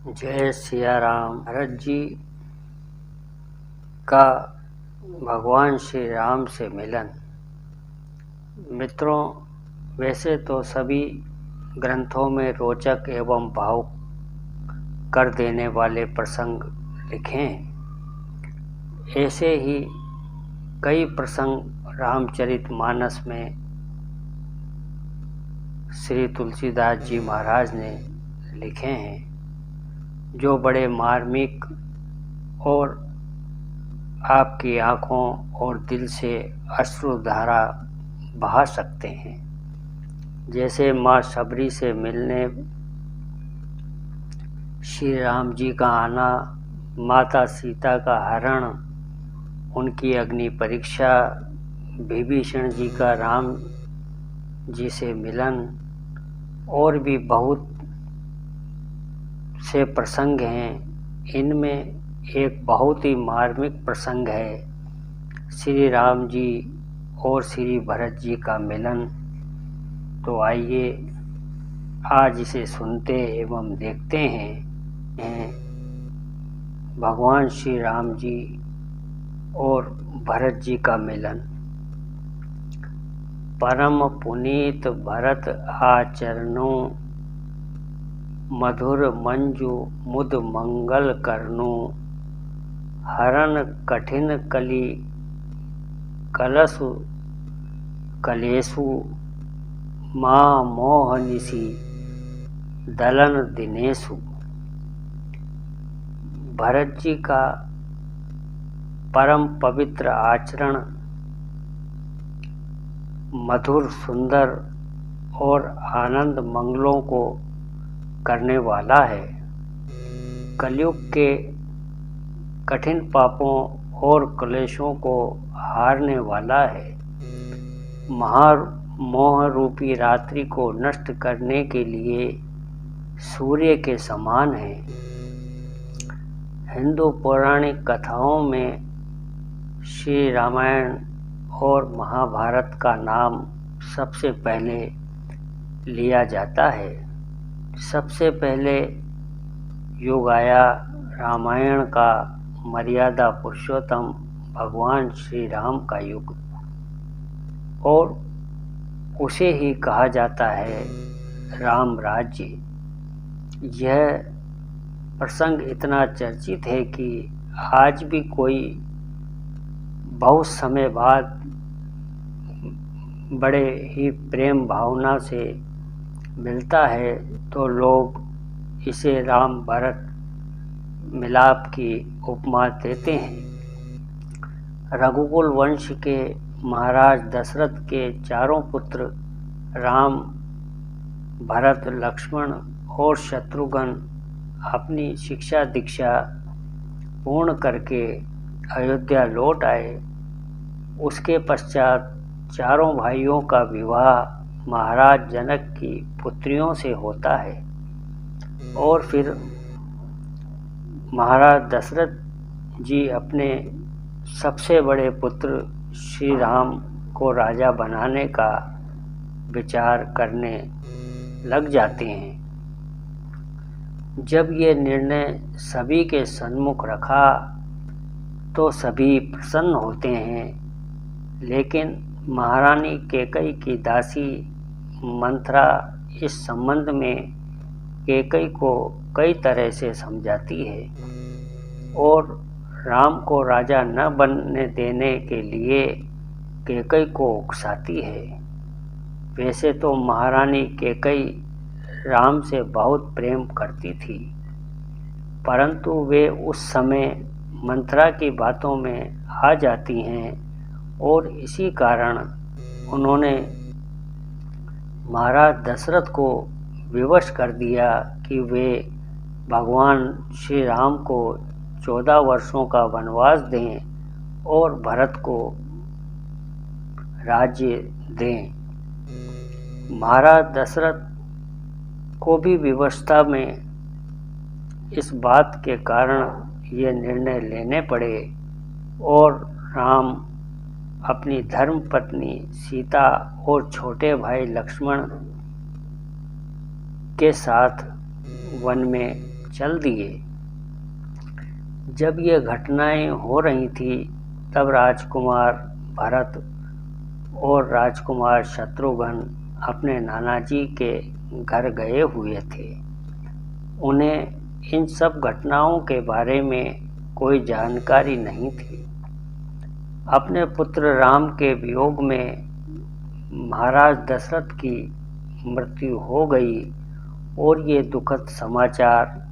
जय सिया राम। भरत जी का भगवान श्री राम से मिलन। मित्रों, वैसे तो सभी ग्रंथों में रोचक एवं भावुक कर देने वाले प्रसंग लिखे हैं। ऐसे ही कई प्रसंग रामचरितमानस में श्री तुलसीदास जी महाराज ने लिखे हैं, जो बड़े मार्मिक और आपकी आँखों और दिल से अश्रुधारा बहा सकते हैं। जैसे माँ शबरी से मिलने श्री राम जी का आना, माता सीता का हरण, उनकी अग्नि परीक्षा, विभीषण जी का राम जी से मिलन, और भी बहुत से प्रसंग हैं। इनमें एक बहुत ही मार्मिक प्रसंग है श्री राम जी और श्री भरत जी का मिलन। तो आइए आज इसे सुनते एवं देखते हैं। भगवान श्री राम जी और भरत जी का मिलन। परम पुनीत भरत आचरणु, मधुर मंजु मुद मंगल करनु, हरण कठिन कलि कलसु कलेसु, माँ मोह निशि दलन दिनेसु। भरत जी का परम पवित्र आचरण मधुर, सुंदर और आनंद मंगलों को करने वाला है। कलयुग के कठिन पापों और क्लेशों को हारने वाला है। महामोह रूपी रात्रि को नष्ट करने के लिए सूर्य के समान है। हिंदू पौराणिक कथाओं में श्री रामायण और महाभारत का नाम सबसे पहले लिया जाता है। सबसे पहले युग आया रामायण का, मर्यादा पुरुषोत्तम भगवान श्री राम का युग, और उसे ही कहा जाता है राम राज्य। यह प्रसंग इतना चर्चित है कि आज भी कोई बहुत समय बाद बड़े ही प्रेम भावना से मिलता है तो लोग इसे राम भरत मिलाप की उपमा देते हैं। रघुकुल वंश के महाराज दशरथ के चारों पुत्र राम, भरत, लक्ष्मण और शत्रुघ्न अपनी शिक्षा दीक्षा पूर्ण करके अयोध्या लौट आए। उसके पश्चात चारों भाइयों का विवाह महाराज जनक की पुत्रियों से होता है, और फिर महाराज दशरथ जी अपने सबसे बड़े पुत्र श्री राम को राजा बनाने का विचार करने लग जाते हैं। जब ये निर्णय सभी के सन्मुख रखा तो सभी प्रसन्न होते हैं, लेकिन महारानी कैकेयी की दासी मंथरा इस संबंध में कैकेयी को कई तरह से समझाती है और राम को राजा न बनने देने के लिए कैकेयी को उकसाती है। वैसे तो महारानी कैकेयी राम से बहुत प्रेम करती थी, परंतु वे उस समय मंथरा की बातों में आ जाती हैं, और इसी कारण उन्होंने महाराज दशरथ को विवश कर दिया कि वे भगवान श्री राम को 14 वर्षों का वनवास दें और भरत को राज्य दें। महाराज दशरथ को भी विवशता में इस बात के कारण ये निर्णय लेने पड़े, और राम अपनी धर्म पत्नी सीता और छोटे भाई लक्ष्मण के साथ वन में चल दिए। जब ये घटनाएं हो रही थी तब राजकुमार भरत और राजकुमार शत्रुघ्न अपने नाना जी के घर गए हुए थे। उन्हें इन सब घटनाओं के बारे में कोई जानकारी नहीं थी। अपने पुत्र राम के वियोग में महाराज दशरथ की मृत्यु हो गई और ये दुखद समाचार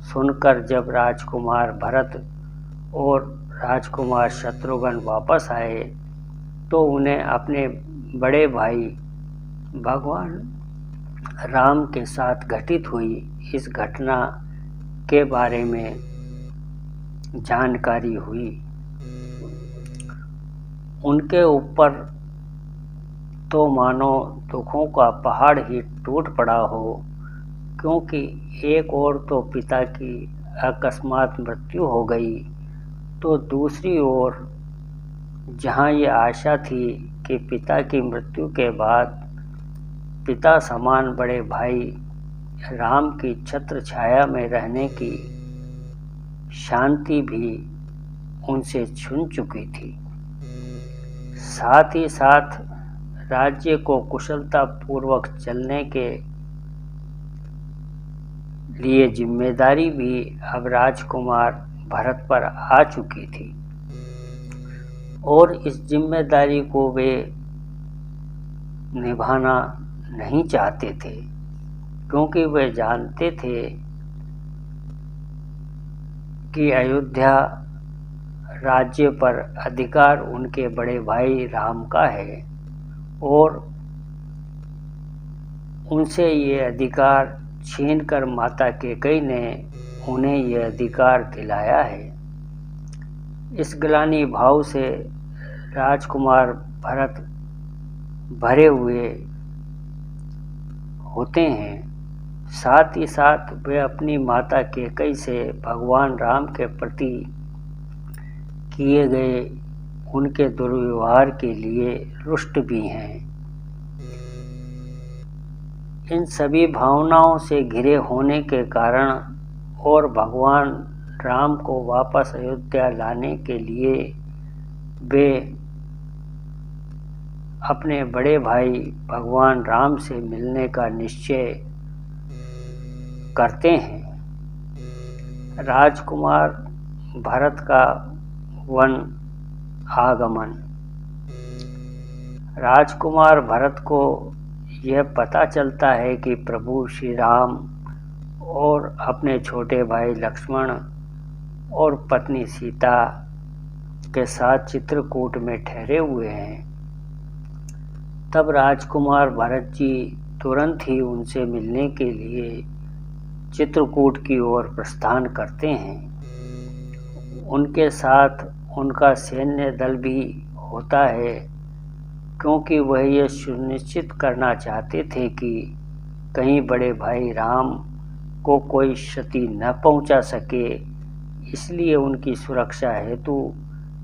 सुनकर जब राजकुमार भरत और राजकुमार शत्रुघ्न वापस आए तो उन्हें अपने बड़े भाई भगवान राम के साथ घटित हुई इस घटना के बारे में जानकारी हुई। उनके ऊपर तो मानो दुखों का पहाड़ ही टूट पड़ा हो, क्योंकि एक ओर तो पिता की अकस्मात मृत्यु हो गई तो दूसरी ओर जहाँ ये आशा थी कि पिता की मृत्यु के बाद पिता समान बड़े भाई राम की छत्र छाया में रहने की शांति भी उनसे छूट चुकी थी। साथ ही साथ राज्य को कुशलता पूर्वक चलने के लिए जिम्मेदारी भी अब राजकुमार भरत पर आ चुकी थी और इस जिम्मेदारी को वे निभाना नहीं चाहते थे, क्योंकि वे जानते थे कि अयोध्या राज्य पर अधिकार उनके बड़े भाई राम का है और उनसे ये अधिकार छीनकर माता कैकेयी ने उन्हें ये अधिकार दिलाया है। इस ग्लानि भाव से राजकुमार भरत भरे हुए होते हैं। साथ ही साथ वे अपनी माता कैकेयी से भगवान राम के प्रति किए गए उनके दुर्व्यवहार के लिए रुष्ट भी हैं। इन सभी भावनाओं से घिरे होने के कारण और भगवान राम को वापस अयोध्या लाने के लिए वे अपने बड़े भाई भगवान राम से मिलने का निश्चय करते हैं। राजकुमार भरत का वन आगमन। राजकुमार भरत को यह पता चलता है कि प्रभु श्री राम और अपने छोटे भाई लक्ष्मण और पत्नी सीता के साथ चित्रकूट में ठहरे हुए हैं। तब राजकुमार भरत जी तुरंत ही उनसे मिलने के लिए चित्रकूट की ओर प्रस्थान करते हैं। उनके साथ उनका सैन्य दल भी होता है, क्योंकि वह यह सुनिश्चित करना चाहते थे कि कहीं बड़े भाई राम को कोई क्षति न पहुंचा सके। इसलिए उनकी सुरक्षा हेतु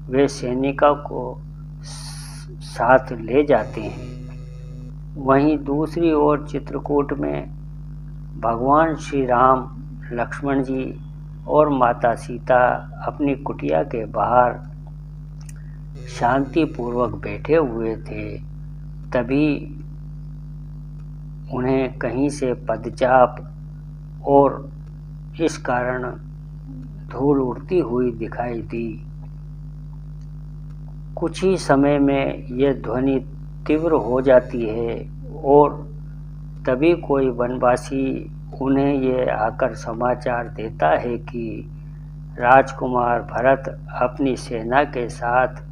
वे सैनिकों को साथ ले जाते हैं। वहीं दूसरी ओर चित्रकूट में भगवान श्री राम, लक्ष्मण जी और माता सीता अपनी कुटिया के बाहर शांतिपूर्वक बैठे हुए थे। तभी उन्हें कहीं से पदचाप और इस कारण धूल उड़ती हुई दिखाई दी। कुछ ही समय में यह ध्वनि तीव्र हो जाती है और तभी कोई वनवासी उन्हें यह आकर समाचार देता है कि राजकुमार भरत अपनी सेना के साथ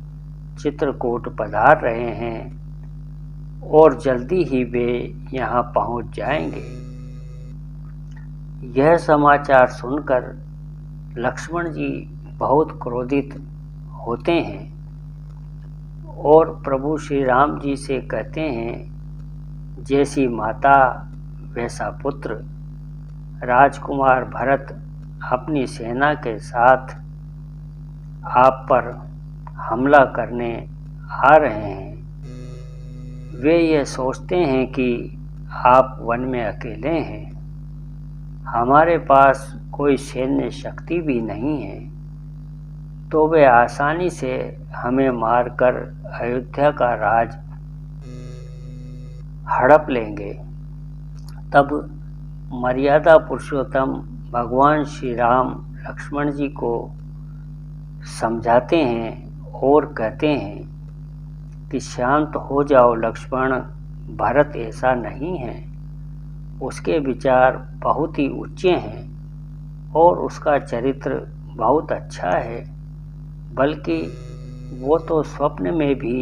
चित्रकूट पधार रहे हैं और जल्दी ही वे यहाँ पहुँच जाएंगे। यह समाचार सुनकर लक्ष्मण जी बहुत क्रोधित होते हैं और प्रभु श्री राम जी से कहते हैं, जैसी माता वैसा पुत्र। राजकुमार भरत अपनी सेना के साथ आप पर हमला करने आ रहे हैं। वे ये सोचते हैं कि आप वन में अकेले हैं। हमारे पास कोई सैन्य शक्ति भी नहीं है, तो वे आसानी से हमें मारकर अयोध्या का राज हड़प लेंगे। तब मर्यादा पुरुषोत्तम भगवान श्री राम लक्ष्मण जी को समझाते हैं और कहते हैं कि शांत हो जाओ लक्ष्मण, भरत ऐसा नहीं है। उसके विचार बहुत ही ऊंचे हैं और उसका चरित्र बहुत अच्छा है, बल्कि वो तो स्वप्न में भी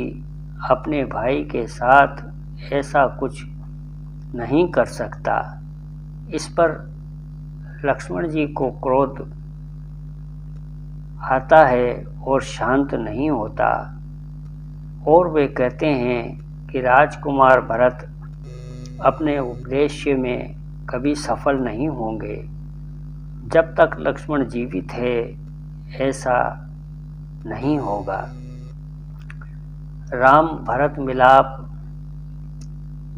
अपने भाई के साथ ऐसा कुछ नहीं कर सकता। इस पर लक्ष्मण जी को क्रोध आता है और शांत नहीं होता, और वे कहते हैं कि राजकुमार भरत अपने उद्देश्य में कभी सफल नहीं होंगे। जब तक लक्ष्मण जीवित है ऐसा नहीं होगा। राम भरत मिलाप।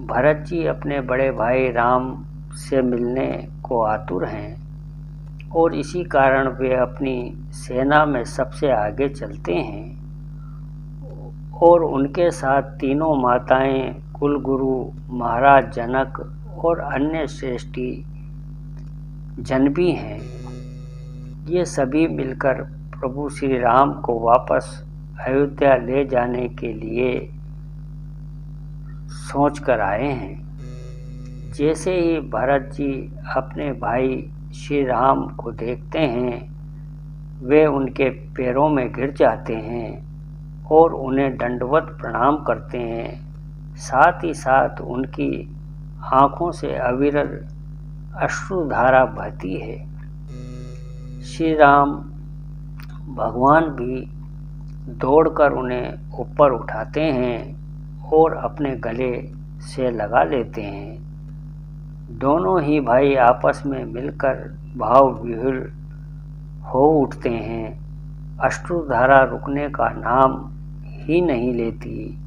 भरत जी अपने बड़े भाई राम से मिलने को आतुर हैं और इसी कारण वे अपनी सेना में सबसे आगे चलते हैं और उनके साथ तीनों माताएं, कुलगुरु महाराज जनक और अन्य श्रेष्ठी जन भी हैं। ये सभी मिलकर प्रभु श्री राम को वापस अयोध्या ले जाने के लिए सोच कर आए हैं। जैसे ही भरत जी अपने भाई श्री राम को देखते हैं, वे उनके पैरों में गिर जाते हैं और उन्हें दंडवत प्रणाम करते हैं। साथ ही साथ उनकी आँखों से अविरल अश्रुधारा बहती है। श्री राम भगवान भी दौड़कर उन्हें ऊपर उठाते हैं और अपने गले से लगा लेते हैं। दोनों ही भाई आपस में मिलकर भाव विह्वल हो उठते हैं। अश्रुधारा रुकने का नाम ही नहीं लेती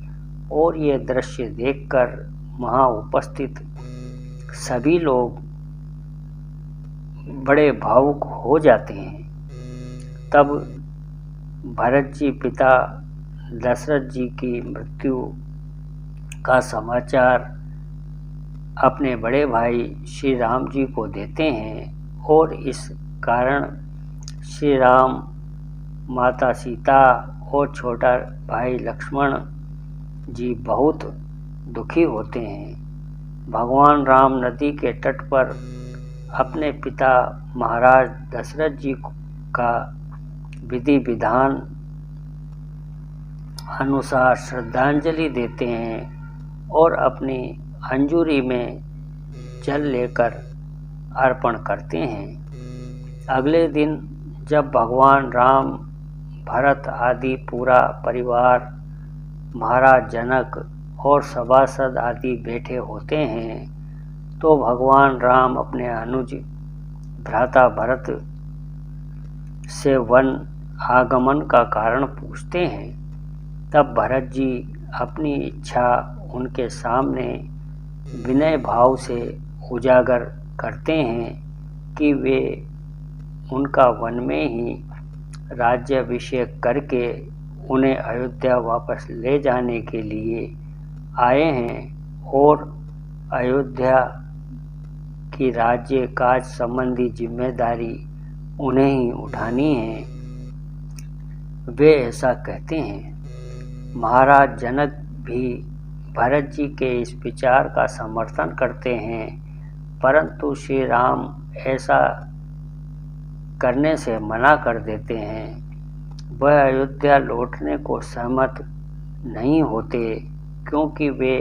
और ये दृश्य देखकर वहाँ उपस्थित सभी लोग बड़े भावुक हो जाते हैं। तब भरत जी पिता दशरथ जी की मृत्यु का समाचार अपने बड़े भाई श्री राम जी को देते हैं और इस कारण श्री राम, माता सीता और छोटा भाई लक्ष्मण जी बहुत दुखी होते हैं। भगवान राम नदी के तट पर अपने पिता महाराज दशरथ जी का विधि विधान अनुसार श्रद्धांजलि देते हैं और अपनी अंजूरी में जल लेकर अर्पण करते हैं। अगले दिन जब भगवान राम, भरत आदि पूरा परिवार, महाराज जनक और सभासद आदि बैठे होते हैं, तो भगवान राम अपने अनुज भ्राता भरत से वन आगमन का कारण पूछते हैं। तब भरत जी अपनी इच्छा उनके सामने विनय भाव से उजागर करते हैं कि वे उनका वन में ही राज्याभिषेक करके उन्हें अयोध्या वापस ले जाने के लिए आए हैं और अयोध्या की राज्य काज संबंधी जिम्मेदारी उन्हें ही उठानी है। वे ऐसा कहते हैं। महाराज जनक भी भरत जी के इस विचार का समर्थन करते हैं, परंतु श्री राम ऐसा करने से मना कर देते हैं। वह अयोध्या लौटने को सहमत नहीं होते क्योंकि वे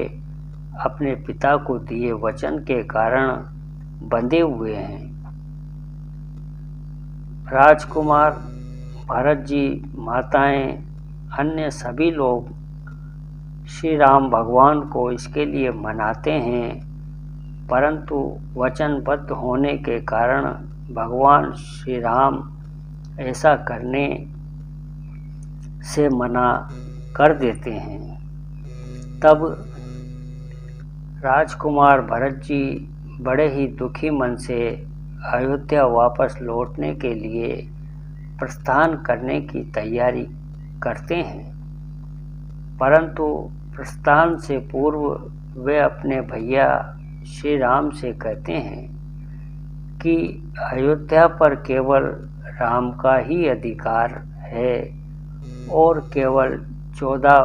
अपने पिता को दिए वचन के कारण बंधे हुए हैं। राजकुमार भरत जी, माताएं, अन्य सभी लोग श्री राम भगवान को इसके लिए मनाते हैं, परंतु वचनबद्ध होने के कारण भगवान श्री राम ऐसा करने से मना कर देते हैं। तब राजकुमार भरत जी बड़े ही दुखी मन से अयोध्या वापस लौटने के लिए प्रस्थान करने की तैयारी करते हैं, परंतु प्रस्थान से पूर्व वे अपने भैया श्री राम से कहते हैं कि अयोध्या पर केवल राम का ही अधिकार है और केवल 14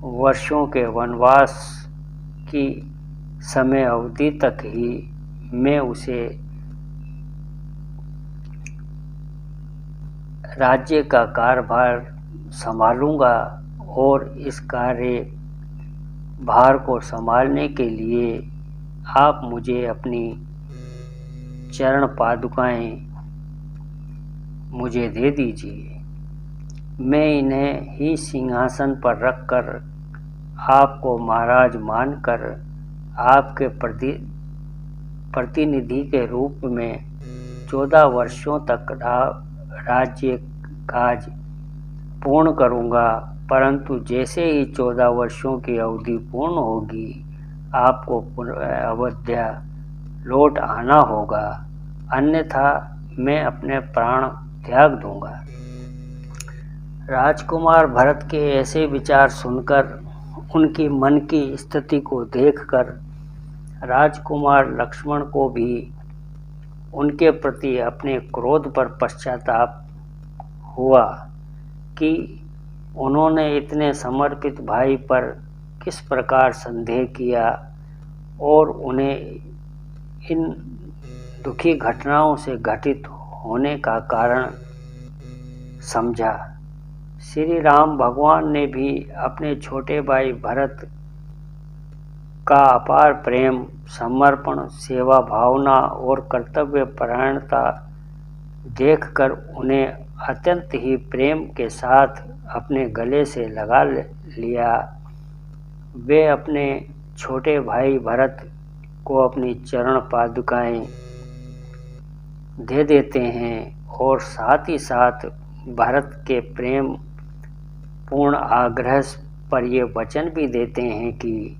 वर्षों के वनवास की समय अवधि तक ही मैं उसे राज्य का कार्यभार संभालूंगा और इस कार्य भार को संभालने के लिए आप मुझे अपनी चरण पादुकाएं मुझे दे दीजिए। मैं इन्हें ही सिंहासन पर रखकर आपको महाराज मानकर आपके प्रतिनिधि के रूप में 14 वर्षों तक राज्य काज पूर्ण करूंगा, परंतु जैसे ही 14 वर्षों की अवधि पूर्ण होगी आपको अयोध्या लौट आना होगा, अन्यथा मैं अपने प्राण त्याग दूंगा। राजकुमार भरत के ऐसे विचार सुनकर, उनकी मन की स्थिति को देखकर राजकुमार लक्ष्मण को भी उनके प्रति अपने क्रोध पर पश्चाताप हुआ कि उन्होंने इतने समर्पित भाई पर किस प्रकार संदेह किया और उन्हें इन दुखी घटनाओं से घटित होने का कारण समझा। श्री राम भगवान ने भी अपने छोटे भाई भरत का अपार प्रेम, समर्पण, सेवा भावना और कर्तव्य परायणता देखकर उन्हें अत्यंत ही प्रेम के साथ अपने गले से लगा लिया। वे अपने छोटे भाई भरत को अपनी चरण पादुकाएं दे देते हैं और साथ ही साथ भरत के प्रेम पूर्ण आग्रह पर ये वचन भी देते हैं कि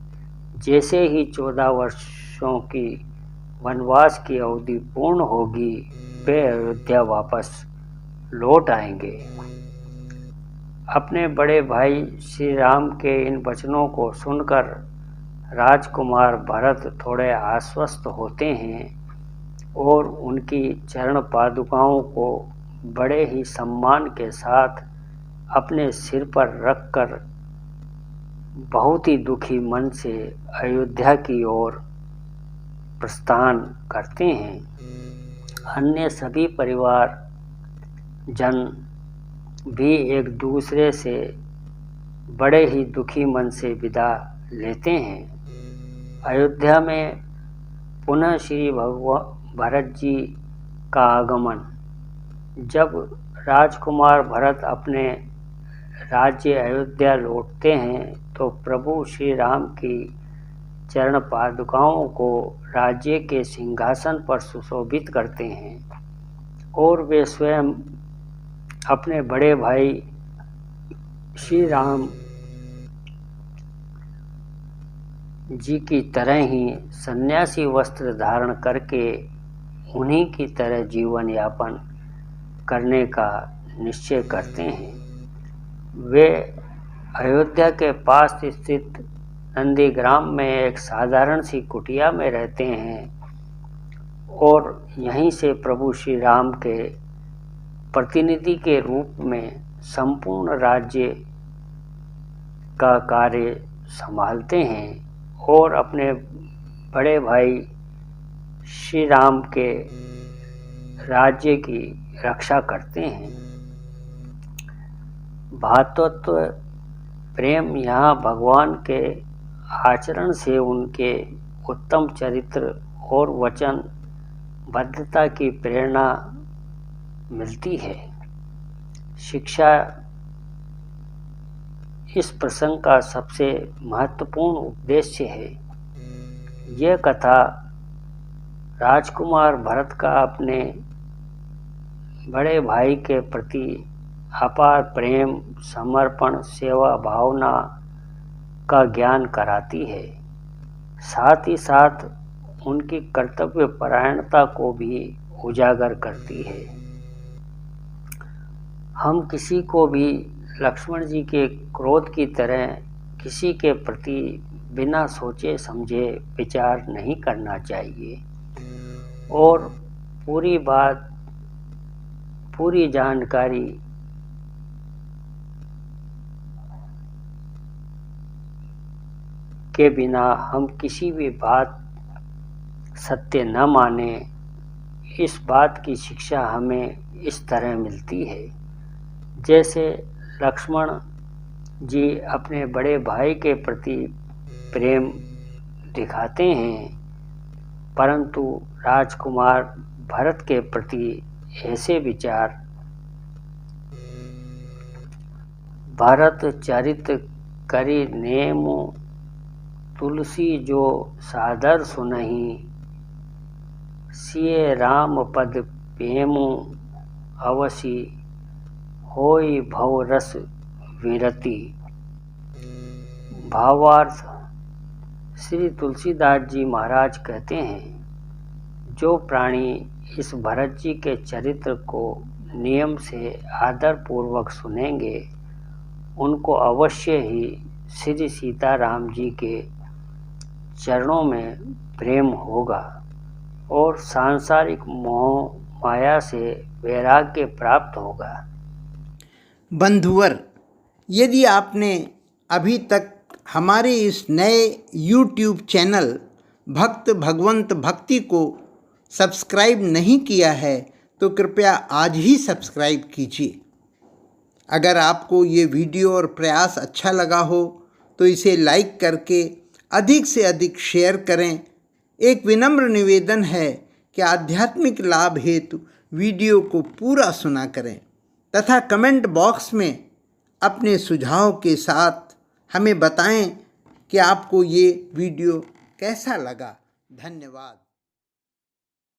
जैसे ही 14 वर्षों की वनवास की अवधि पूर्ण होगी वे अयोध्या वापस लौट आएंगे। अपने बड़े भाई श्री राम के इन वचनों को सुनकर राजकुमार भरत थोड़े आश्वस्त होते हैं और उनकी चरण पादुकाओं को बड़े ही सम्मान के साथ अपने सिर पर रखकर बहुत ही दुखी मन से अयोध्या की ओर प्रस्थान करते हैं। अन्य सभी परिवार जन भी एक दूसरे से बड़े ही दुखी मन से विदा लेते हैं। अयोध्या में पुनः श्री भरत जी का आगमन। जब राजकुमार भरत अपने राज्य अयोध्या लौटते हैं तो प्रभु श्री राम की चरण पादुकाओं को राज्य के सिंहासन पर सुशोभित करते हैं और वे स्वयं अपने बड़े भाई श्री राम जी की तरह ही सन्यासी वस्त्र धारण करके उन्हीं की तरह जीवन यापन करने का निश्चय करते हैं। वे अयोध्या के पास स्थित नंदीग्राम में एक साधारण सी कुटिया में रहते हैं और यहीं से प्रभु श्री राम के प्रतिनिधि के रूप में संपूर्ण राज्य का कार्य संभालते हैं और अपने बड़े भाई श्री राम के राज्य की रक्षा करते हैं। भातृत्व प्रेम यहाँ भगवान के आचरण से उनके उत्तम चरित्र और वचन बद्धता की प्रेरणा मिलती है। शिक्षा इस प्रसंग का सबसे महत्वपूर्ण उद्देश्य है। यह कथा राजकुमार भरत का अपने बड़े भाई के प्रति अपार प्रेम, समर्पण, सेवा भावना का ज्ञान कराती है। साथ ही साथ उनकी कर्तव्य परायणता को भी उजागर करती है। हम किसी को भी लक्ष्मण जी के क्रोध की तरह किसी के प्रति बिना सोचे समझे विचार नहीं करना चाहिए और पूरी बात, पूरी जानकारी के बिना हम किसी भी बात सत्य न माने। इस बात की शिक्षा हमें इस तरह मिलती है, जैसे लक्ष्मण जी अपने बड़े भाई के प्रति प्रेम दिखाते हैं, परंतु राजकुमार भरत के प्रति ऐसे विचार भरत चरित करि नेमु तुलसी जो सादर सुनहि सिय राम पद प्रेमु अवसि होई भव रस विरति। भावार्थ, श्री तुलसीदास जी महाराज कहते हैं, जो प्राणी इस भरत जी के चरित्र को नियम से आदर पूर्वक सुनेंगे उनको अवश्य ही श्री सीताराम जी के चरणों में प्रेम होगा और सांसारिक मोह माया से वैराग्य प्राप्त होगा। बंधुवर, यदि आपने अभी तक हमारे इस नए YouTube चैनल भक्त भगवंत भक्ति को सब्सक्राइब नहीं किया है तो कृपया आज ही सब्सक्राइब कीजिए। अगर आपको ये वीडियो और प्रयास अच्छा लगा हो तो इसे लाइक करके अधिक से अधिक शेयर करें। एक विनम्र निवेदन है कि आध्यात्मिक लाभ हेतु वीडियो को पूरा सुना करें तथा कमेंट बॉक्स में अपने सुझाव के साथ हमें बताएं कि आपको ये वीडियो कैसा लगा। धन्यवाद।